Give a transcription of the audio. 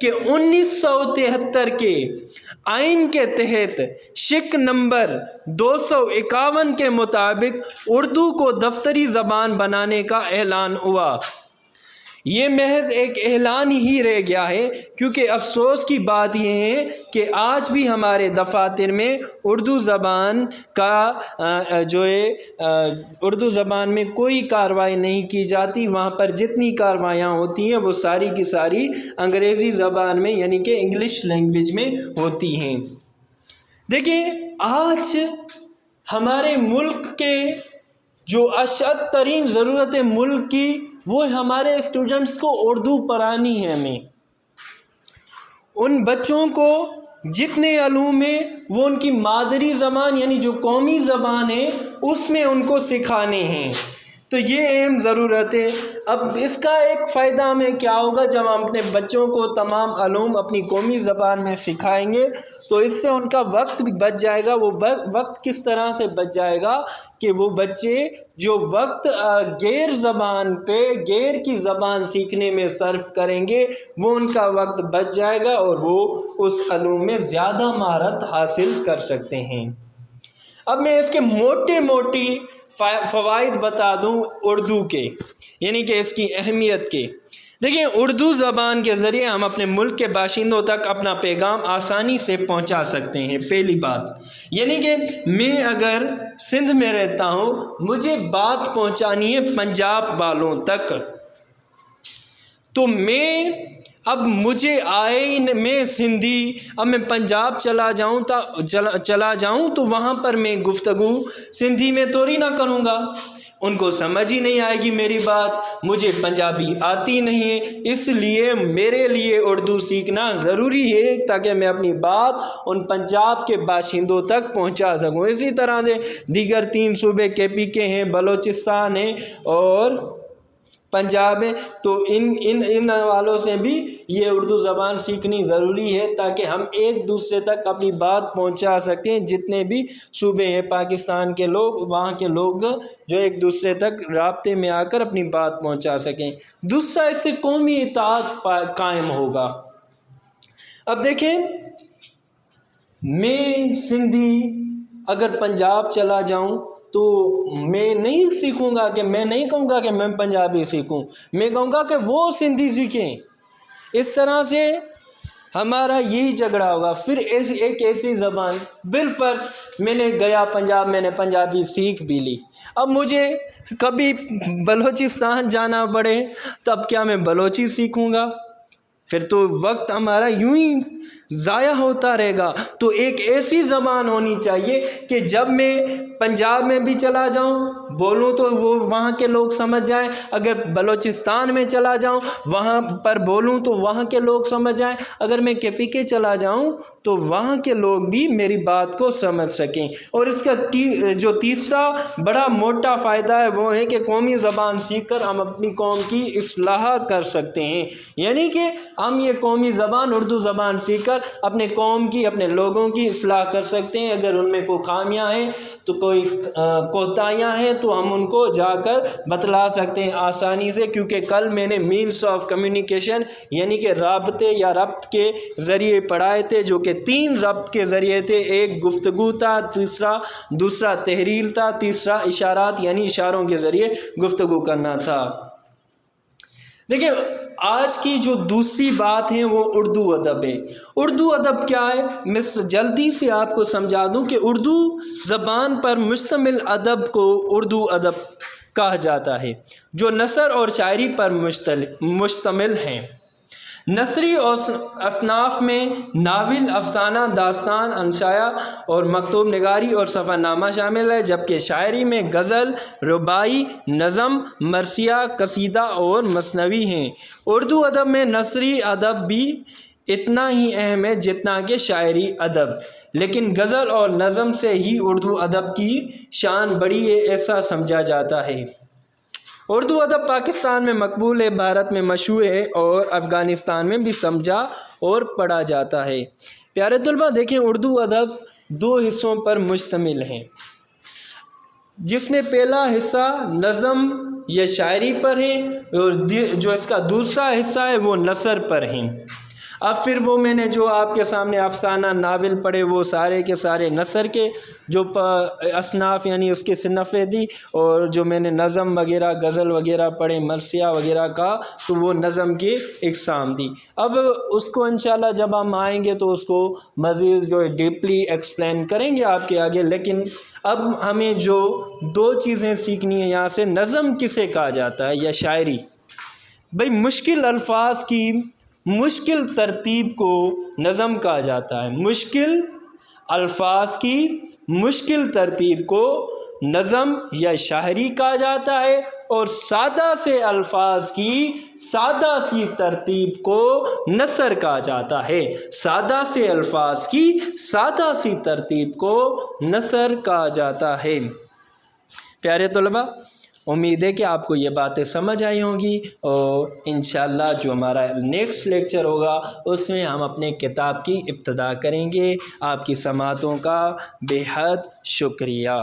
کہ 1973 کے آئین کے تحت شق نمبر 251 کے مطابق اردو کو دفتری زبان بنانے کا اعلان ہوا۔ یہ محض ایک اعلان ہی رہ گیا ہے، کیونکہ افسوس کی بات یہ ہے کہ آج بھی ہمارے دفاتر میں اردو زبان کا اردو زبان میں کوئی کارروائی نہیں کی جاتی۔ وہاں پر جتنی کارروائیاں ہوتی ہیں وہ ساری کی ساری انگریزی زبان میں یعنی کہ انگلش لینگویج میں ہوتی ہیں۔ دیکھیں، آج ہمارے ملک کے جو اشد ترین ضرورت ہے ملک کی، وہ ہمارے اسٹوڈنٹس کو اردو پڑھانی ہے۔ ہمیں ان بچوں کو جتنے علوم ہیں وہ ان کی مادری زبان یعنی جو قومی زبان ہے اس میں ان کو سکھانے ہیں، تو یہ اہم ضرورت ہے۔ اب اس کا ایک فائدہ ہمیں کیا ہوگا؟ جب ہم اپنے بچوں کو تمام علوم اپنی قومی زبان میں سکھائیں گے تو اس سے ان کا وقت بھی بچ جائے گا۔ وہ وقت کس طرح سے بچ جائے گا کہ وہ بچے جو وقت غیر زبان پہ غیر کی زبان سیکھنے میں صرف کریں گے وہ ان کا وقت بچ جائے گا اور وہ اس علوم میں زیادہ مہارت حاصل کر سکتے ہیں۔ اب میں اس کے موٹی فوائد بتا دوں اردو کے، یعنی کہ اس کی اہمیت کے۔ دیکھیں، اردو زبان کے ذریعے ہم اپنے ملک کے باشندوں تک اپنا پیغام آسانی سے پہنچا سکتے ہیں۔ پہلی بات یعنی کہ میں اگر سندھ میں رہتا ہوں، مجھے بات پہنچانی ہے پنجاب والوں تک، تو اب مجھے میں سندھی، اب میں پنجاب چلا جاؤں تو وہاں پر میں گفتگو سندھی میں توری نہ کروں گا، ان کو سمجھ ہی نہیں آئے گی میری بات، مجھے پنجابی آتی نہیں ہے، اس لیے میرے لیے اردو سیکھنا ضروری ہے تاکہ میں اپنی بات ان پنجاب کے باشندوں تک پہنچا سکوں۔ اسی طرح سے دیگر 3 صوبے KP کے ہیں، بلوچستان ہیں اور پنجاب ہے، تو ان والوں سے بھی یہ اردو زبان سیکھنی ضروری ہے تاکہ ہم ایک دوسرے تک اپنی بات پہنچا سکیں۔ جتنے بھی صوبے ہیں پاکستان کے لوگ، وہاں کے لوگ جو ایک دوسرے تک رابطے میں آ کر اپنی بات پہنچا سکیں۔ دوسرا، اس سے قومی اتحاد قائم ہوگا۔ اب دیکھیں، میں سندھی اگر پنجاب چلا جاؤں تو میں نہیں سیکھوں گا کہ میں نہیں کہوں گا کہ میں پنجابی سیکھوں، میں کہوں گا کہ وہ سندھی سیکھیں۔ اس طرح سے ہمارا یہی جھگڑا ہوگا۔ پھر ایک ایسی زبان، بالفرض میں نے گیا پنجاب، میں نے پنجابی سیکھ بھی لی، اب مجھے کبھی بلوچستان جانا پڑے تب کیا میں بلوچی سیکھوں گا؟ پھر تو وقت ہمارا یوں ہی ضائع ہوتا رہے گا۔ تو ایک ایسی زبان ہونی چاہیے کہ جب میں پنجاب میں بھی چلا جاؤں بولوں تو وہ وہاں کے لوگ سمجھ جائیں، اگر بلوچستان میں چلا جاؤں وہاں پر بولوں تو وہاں کے لوگ سمجھ جائیں، اگر میں KP چلا جاؤں تو وہاں کے لوگ بھی میری بات کو سمجھ سکیں۔ اور اس کا جو تیسرا بڑا موٹا فائدہ ہے وہ ہے کہ قومی زبان سیکھ کر ہم اپنی قوم کی اصلاح کر سکتے ہیں، یعنی کہ ہم یہ قومی زبان اردو زبان سیکھ کر اپنے قوم کی، اپنے لوگوں کی اصلاح کر سکتے ہیں۔ اگر ان میں کوئی خامیاں ہیں تو کوئی کوتاہیاں ہیں تو ہم ان کو جا کر بتلا سکتے ہیں آسانی سے، کیونکہ کل میں نے مینس آف کمیونیکیشن یعنی کہ رابطے یا ربط کے ذریعے پڑھائے تھے، جو کہ 3 ربط کے ذریعے تھے۔ ایک گفتگو تھا، دوسرا تحریر تھا، تیسرا اشارات یعنی اشاروں کے ذریعے گفتگو کرنا تھا۔ دیکھیں، آج کی جو دوسری بات ہے وہ اردو ادب ہے۔ اردو ادب کیا ہے؟ میں جلدی سے آپ کو سمجھا دوں کہ اردو زبان پر مشتمل ادب کو اردو ادب کہا جاتا ہے، جو نثر اور شاعری پر مشتمل ہیں۔ نثری اصناف میں ناول، افسانہ، داستان، انشائیہ اور مکتوب نگاری اور سفر نامہ شامل ہے، جبکہ شاعری میں غزل، رباعی، نظم، مرثیہ، قصیدہ اور مثنوی ہیں۔ اردو ادب میں نثری ادب بھی اتنا ہی اہم ہے جتنا کہ شاعری ادب، لیکن غزل اور نظم سے ہی اردو ادب کی شان بڑی ہے، ایسا سمجھا جاتا ہے۔ اردو ادب پاکستان میں مقبول ہے، بھارت میں مشہور ہے اور افغانستان میں بھی سمجھا اور پڑھا جاتا ہے۔ پیارے طلباء، دیکھیں، اردو ادب 2 حصوں پر مشتمل ہے، جس میں پہلا حصہ نظم یا شاعری پر ہیں، اور جو اس کا دوسرا حصہ ہے وہ نثر پر ہیں۔ اب پھر وہ میں نے جو آپ کے سامنے افسانہ ناول پڑھے وہ سارے کے سارے نثر کے جو اصناف یعنی اس کی صنفیں دی، اور جو میں نے نظم وغیرہ غزل وغیرہ پڑھے مرثیہ وغیرہ کا تو وہ نظم کی اقسام دی۔ اب اس کو انشاءاللہ جب ہم آئیں گے تو اس کو مزید جو ڈیپلی ایکسپلین کریں گے آپ کے آگے، لیکن اب ہمیں جو دو چیزیں سیکھنی ہیں یہاں سے، نظم کسے کہا جاتا ہے یا شاعری؟ بھئی مشکل الفاظ کی مشکل ترتیب کو نظم کہا جاتا ہے، مشکل الفاظ کی مشکل ترتیب کو نظم یا شاعری کہا جاتا ہے، اور سادہ سے الفاظ کی سادہ سی ترتیب کو نثر کہا جاتا ہے، سادہ سے الفاظ کی سادہ سی ترتیب کو نثر کہا جاتا ہے۔ پیارے طلباء، امید ہے کہ آپ کو یہ باتیں سمجھ آئی ہوں گی، اور انشاءاللہ جو ہمارا نیکسٹ لیکچر ہوگا اس میں ہم اپنے کتاب کی ابتدا کریں گے۔ آپ کی سماعتوں کا بے حد شکریہ۔